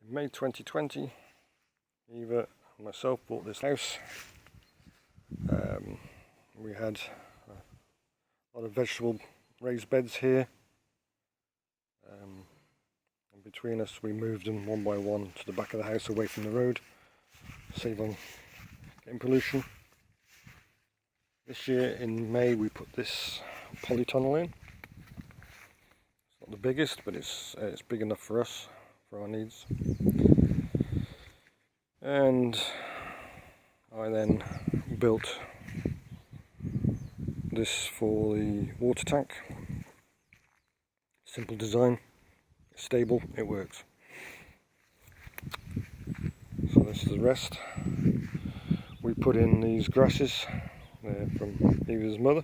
May 2020, Eva and myself bought this house. We had a lot of vegetable raised beds here, and between us we moved them one by one to the back of the house away from the road, save on getting pollution. This year in May we put this polytunnel in. It's not the biggest, but it's big enough for us, for our needs. And I then built this for the water tank. Simple design, it's stable, it works. So this is the rest. We put in these grasses from Eva's mother.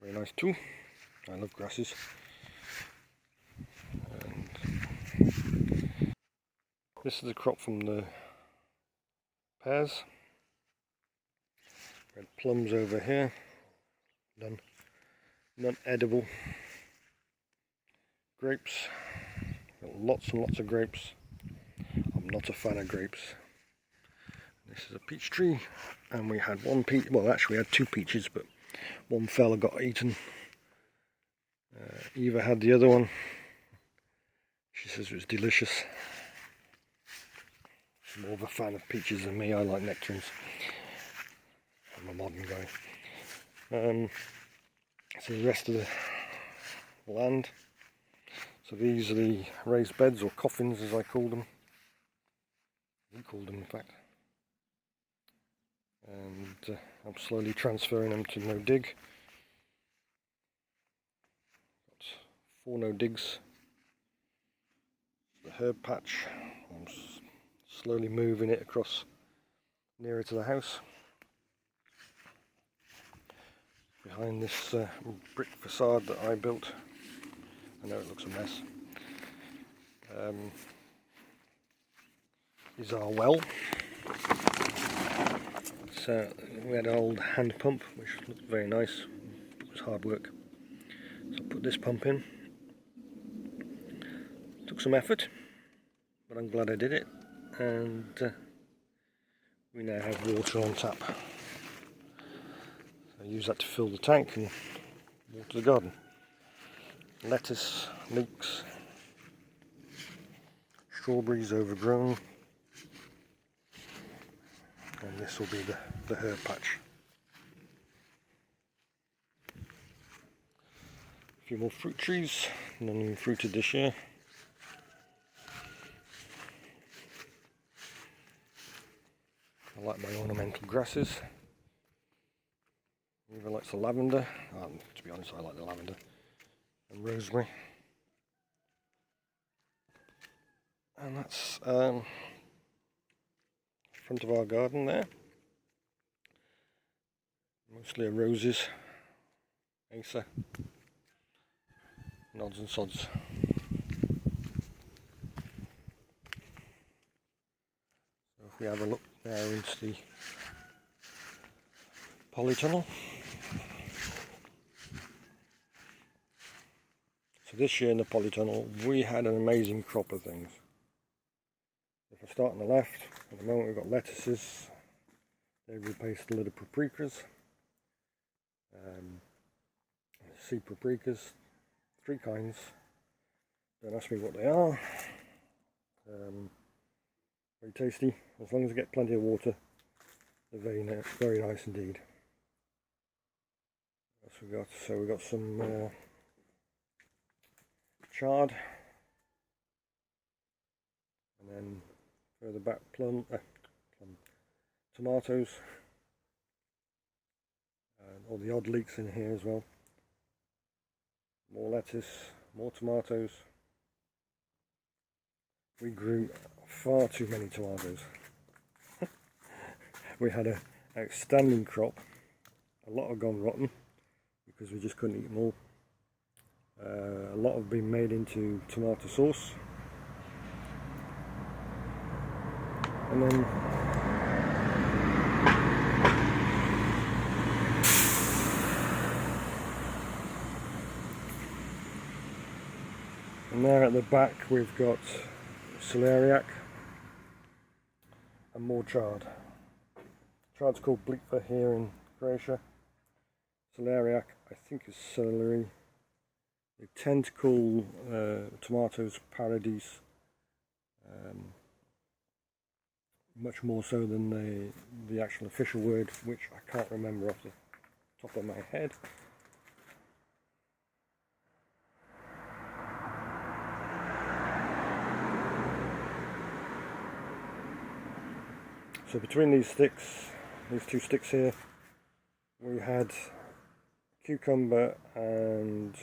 Very nice too. I love grasses. And this is a crop from the pears. We had plums over here. None edible. Grapes. Got lots and lots of grapes. I'm not a fan of grapes. This is a peach tree, and we had one peach. Well, actually, we had two peaches, but one fell and got eaten. Eva had the other one. She says it was delicious. She's more of a fan of peaches than me. I like nectarines. I'm a modern guy. So the rest of the land. So these are the raised beds, or coffins as I call them. We called them, in fact. And I'm slowly transferring them to no dig. Got 4 no digs. The herb patch. I'm slowly moving it across nearer to the house. Behind this brick facade that I built. I know it looks a mess. Is our well. So we had an old hand pump which looked very nice. It was hard work. So I put this pump in. Took some effort, but I'm glad I did it. And we now have water on tap. I use that to fill the tank and water the garden. Lettuce, leeks, strawberries overgrown, and this will be the herb patch. A few more fruit trees, none even fruited this year. I like my ornamental grasses. Eva likes the lavender. To be honest, I like the lavender. And rosemary. And that's front of our garden there. Mostly roses, acer, nods and sods. So if we have a look now into the polytunnel. So this year in the polytunnel we had an amazing crop of things. If I start on the left, at the moment we've got lettuces. They've replaced a lot of paprikas. Sea paprikas, 3 kinds. Don't ask me what they are. Very tasty, as long as I get plenty of water. They're very nice indeed. What else we got? So we've got some chard, and then further back tomatoes, and all the odd leeks in here as well. More lettuce, more tomatoes. We grew far too many tomatoes. We had an outstanding crop. A lot have gone rotten because we just couldn't eat them all. A lot have been made into tomato sauce, and then there at the back we've got celeriac and more chard. Chard's called bleetva here in Croatia. Celeriac I think is celery. They tend to call tomatoes paradise, much more so than the actual official word, which I can't remember off the top of my head. So between these sticks, these two sticks here, we had cucumber and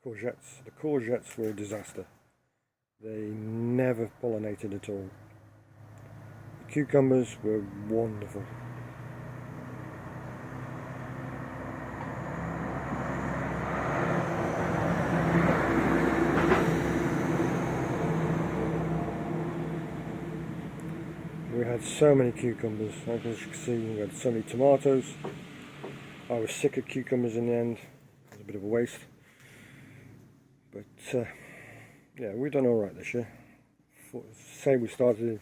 courgettes. The courgettes were a disaster. They never pollinated at all. The cucumbers were wonderful. We had so many cucumbers, as you can see. We had so many tomatoes. I was sick of cucumbers in the end. It was a bit of a waste. But yeah, we've done alright this year. Say we started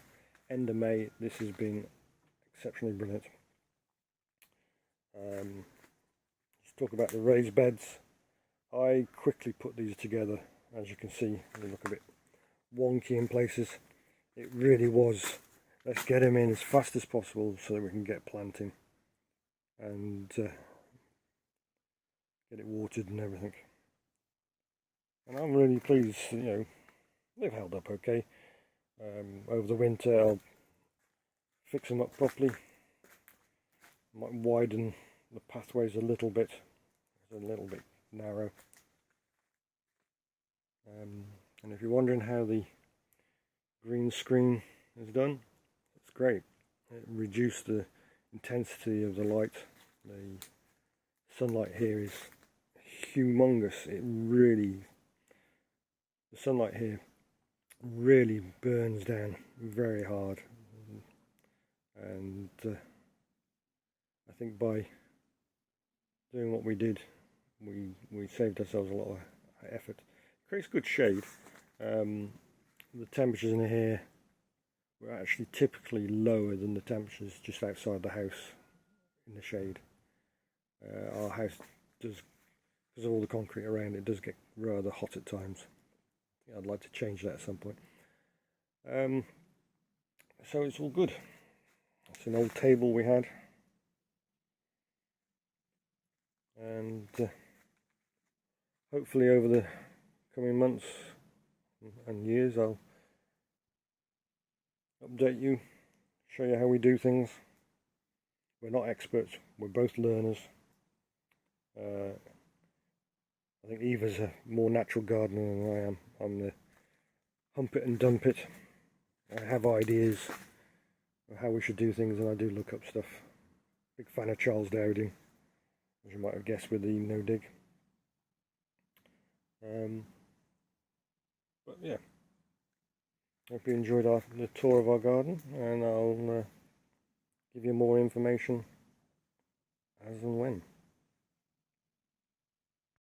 end of May, this has been exceptionally brilliant. Let's talk about the raised beds. I quickly put these together. As you can see, they look a bit wonky in places. It really was, let's get them in as fast as possible so that we can get planting and get it watered and everything. And I'm really pleased, you know, they've held up okay. Over the winter I'll fix them up properly. Might widen the pathways a little bit. It's a little bit narrow. And if you're wondering how the green screen is done, it's great. It reduced the intensity of the light. The sunlight here is humongous. It really, the sunlight here really burns down very hard, and I think by doing what we did, we saved ourselves a lot of effort. It creates good shade. The temperatures in here were actually typically lower than the temperatures just outside the house in the shade. Our house does, because of all the concrete around it, does get rather hot at times. I'd like to change that at some point. So it's all good. It's an old table we had, and hopefully over the coming months and years I'll update you, show you how we do things. We're not experts, we're both learners. I think Eva's a more natural gardener than I am. I'm the hump it and dump it. I have ideas of how we should do things, and I do look up stuff. Big fan of Charles Dowding, as you might have guessed with the no dig. But yeah, hope you enjoyed the tour of our garden, and I'll give you more information as and when.